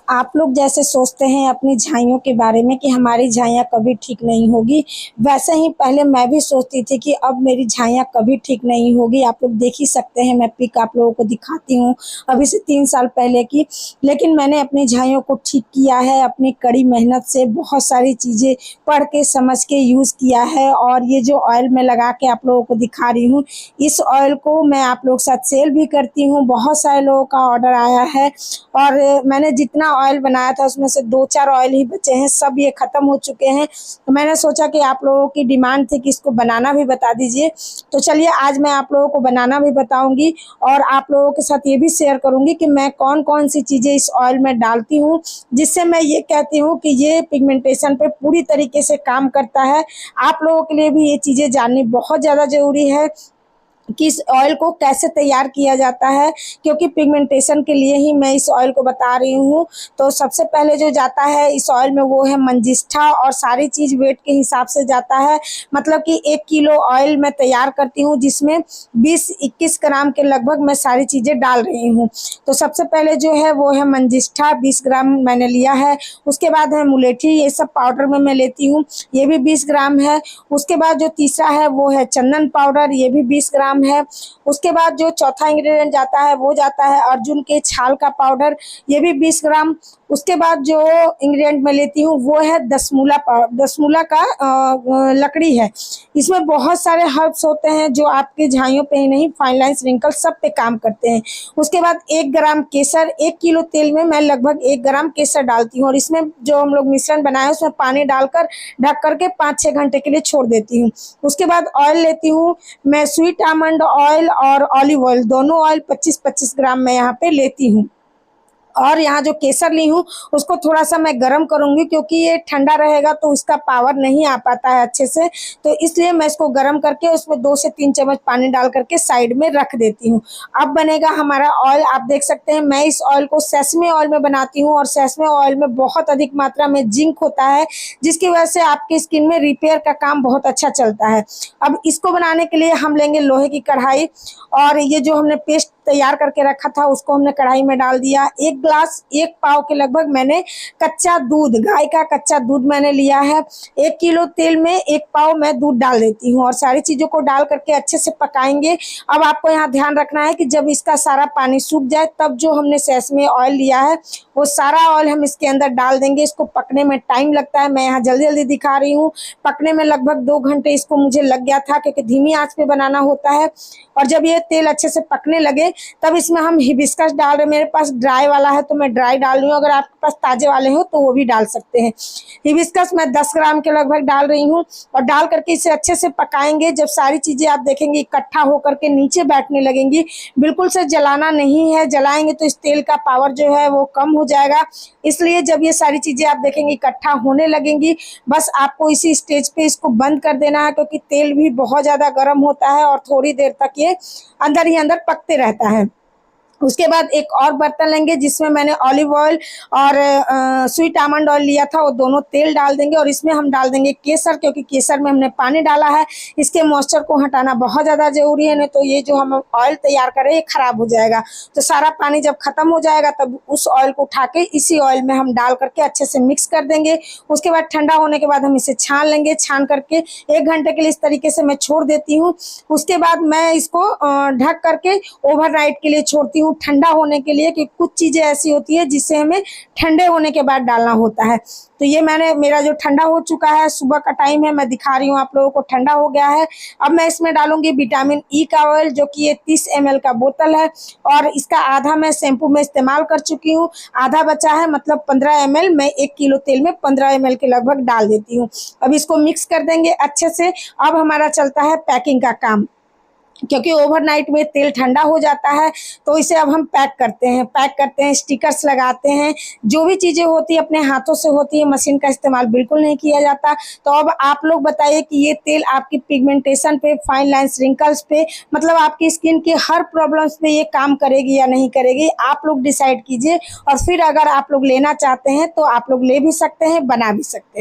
आप लोग जैसे सोचते हैं अपनी झाइयों के बारे में कि हमारी झाइयाँ कभी ठीक नहीं होगी, वैसे ही पहले मैं भी सोचती थी कि अब मेरी झाइयाँ कभी ठीक नहीं होगी। आप लोग देख ही सकते हैं, मैं पिक आप लोगों को दिखाती हूँ अभी से 3 साल पहले की। लेकिन मैंने अपनी झाइयों को ठीक किया है अपनी कड़ी मेहनत से, बहुत सारी चीज़ें पढ़ के समझ के यूज़ किया है। और ये जो ऑयल मैं लगा के आप लोगों को दिखा रही हूँ, इस ऑयल को मैं आप लोग के साथ सेल भी करती हूँ। बहुत सारे लोगों का ऑर्डर आया है और मैंने जितना ऑयल बनाया था उसमें से 2-4 ऑयल ही बचे हैं, सब ये ख़त्म हो चुके हैं। तो मैंने सोचा कि आप लोगों की डिमांड थी कि इसको बनाना भी बता दीजिए, तो चलिए आज मैं आप लोगों को बनाना भी बताऊंगी और आप लोगों के साथ ये भी शेयर करूंगी कि मैं कौन कौन सी चीज़ें इस ऑयल में डालती हूँ, जिससे मैं ये कहती हूँ कि ये पिगमेंटेशन पे पूरी तरीके से काम करता है। आप लोगों के लिए भी ये चीज़ें जाननी बहुत ज़्यादा ज़रूरी है कि इस ऑयल को कैसे तैयार किया जाता है, क्योंकि पिगमेंटेशन के लिए ही मैं इस ऑयल को बता रही हूँ। तो सबसे पहले जो जाता है इस ऑयल में वो है मंजिष्ठा, और सारी चीज़ वेट के हिसाब से जाता है। मतलब कि 1 किलो ऑयल मैं तैयार करती हूँ जिसमें 20-21 ग्राम के लगभग मैं सारी चीज़ें डाल रही हूँ। तो सबसे पहले जो है वो है मंजिष्ठा, 20 ग्राम मैंने लिया है। उसके बाद है मुलेठी, ये सब पाउडर में मैं लेती हूँ, ये भी 20 ग्राम है। उसके बाद जो तीसरा है वो है चंदन पाउडर, ये भी 20 ग्राम है। उसके बाद जो चौथा इंग्रेडिएंट जाता है वो जाता है अर्जुन के छाल का पाउडर, ये भी 20 ग्राम। उसके बाद जो इंग्रेडिएंट मैं लेती हूँ वो है दसमूला का लकड़ी है। इसमें बहुत सारे हर्ब्स होते हैं जो आपके झाइयों पे ही नहीं, फाइन लाइन्स, रिंकल सब पे काम करते हैं। उसके बाद 1 ग्राम केसर, 1 किलो तेल में मैं लगभग 1 ग्राम केसर डालती हूँ और इसमें जो हम लोग मिश्रण बनाए उसमें पानी डालकर ढक करके 5-6 घंटे के लिए छोड़ देती हूँ। उसके बाद ऑयल लेती हूँ मैं, स्वीट आमंड ऑयल और ऑलिव ऑयल, दोनों ऑयल 25-25 ग्राम मैं यहाँ पे लेती हूँ। और यहाँ जो केसर ली हूँ उसको थोड़ा सा मैं गर्म करूँगी, क्योंकि ये ठंडा रहेगा तो उसका पावर नहीं आ पाता है अच्छे से, तो इसलिए मैं इसको गर्म करके उसमें 2 से 3 चम्मच पानी डाल करके साइड में रख देती हूँ। अब बनेगा हमारा ऑयल। आप देख सकते हैं मैं इस ऑयल को सेसमे ऑयल में बनाती हूँ और सेसमे ऑयल में बहुत अधिक मात्रा में जिंक होता है, जिसकी वजह से आपकी स्किन में रिपेयर का काम बहुत अच्छा चलता है। अब इसको बनाने के लिए हम लेंगे लोहे की कढ़ाई, और ये जो हमने पेस्ट तैयार करके रखा था उसको हमने कढ़ाई में डाल दिया। 1 ग्लास 1 पाव के लगभग मैंने कच्चा दूध, गाय का कच्चा दूध मैंने लिया है। 1 किलो तेल में 1 पाव मैं दूध डाल देती हूँ और सारी चीज़ों को डाल करके अच्छे से पकाएंगे। अब आपको यहाँ ध्यान रखना है कि जब इसका सारा पानी सूख जाए तब जो हमने सेसमे ऑयल लिया है वो सारा ऑयल हम इसके अंदर डाल देंगे। इसको पकने में टाइम लगता है, मैं यहाँ जल्दी जल्दी दिखा रही हूँ। पकने में लगभग 2 घंटे इसको मुझे लग गया था, क्योंकि धीमी आंच पे बनाना होता है। और जब ये तेल अच्छे से पकने लगे तब इसमें हम हिबिस्कस डाल रहे हैं। मेरे पास ड्राई वाला है तो मैं ड्राई डाल रही हूँ, अगर आपके पास ताजे वाले हो तो वो भी डाल सकते हैं। हिबिस्कस मैं 10 ग्राम के लगभग डाल रही हूँ और डाल करके इसे अच्छे से पकाएंगे। जब सारी चीज़ें आप देखेंगे इकट्ठा होकर के नीचे बैठने लगेंगी, बिल्कुल से जलाना नहीं है, जलाएंगे तो इस तेल का पावर जो है वो कम हो जाएगा। इसलिए जब ये सारी चीज़ें आप देखेंगे इकट्ठा होने लगेंगी, बस आपको इसी स्टेज पे इसको बंद कर देना है, क्योंकि तेल भी बहुत ज़्यादा गर्म होता है और थोड़ी देर तक ये अंदर ही अंदर पकते रहता है। उसके बाद एक और बर्तन लेंगे जिसमें मैंने ऑलिव ऑयल और स्वीट आमंड ऑयल लिया था, वो दोनों तेल डाल देंगे और इसमें हम डाल देंगे केसर, क्योंकि केसर में हमने पानी डाला है। इसके मॉइस्चर को हटाना बहुत ज़्यादा ज़रूरी है, नहीं तो ये जो हम ऑयल तैयार कर रहे हैं ये ख़राब हो जाएगा। तो सारा पानी जब ख़त्म हो जाएगा तब उस ऑयल को उठा के इसी ऑयल में हम डाल करके अच्छे से मिक्स कर देंगे। उसके बाद ठंडा होने के बाद हम इसे छान लेंगे। छान करके 1 घंटे के लिए इस तरीके से मैं छोड़ देती हूँ। उसके बाद मैं इसको ढक करके ओवरनाइट के लिए छोड़ती हूँ ठंडा होने के लिए, कि कुछ चीज़ें ऐसी होती है जिससे हमें ठंडे होने के बाद डालना होता है। तो ये मेरा जो ठंडा हो चुका है, सुबह का टाइम है, मैं दिखा रही हूँ आप लोगों को, ठंडा हो गया है। अब मैं इसमें डालूंगी विटामिन ई का ऑयल, जो कि ये 30 ml का बोतल है और इसका आधा मैं शैम्पू में इस्तेमाल कर चुकी हूँ, आधा बचा है, मतलब 15 ml मैं 1 किलो तेल में 15 ml के लगभग डाल देती हूँ। अब इसको मिक्स कर देंगे अच्छे से। अब हमारा चलता है पैकिंग का काम, क्योंकि ओवरनाइट में तेल ठंडा हो जाता है, तो इसे अब हम पैक करते हैं, स्टिकर्स लगाते हैं। जो भी चीज़ें होती है अपने हाथों से होती है, मशीन का इस्तेमाल बिल्कुल नहीं किया जाता। तो अब आप लोग बताइए कि ये तेल आपकी पिगमेंटेशन पे, फाइन लाइन्स, रिंकल्स पे, मतलब आपकी स्किन की हर प्रॉब्लम्स पे ये काम करेगी या नहीं करेगी, आप लोग डिसाइड कीजिए। और फिर अगर आप लोग लेना चाहते हैं तो आप लोग ले भी सकते हैं, बना भी सकते हैं।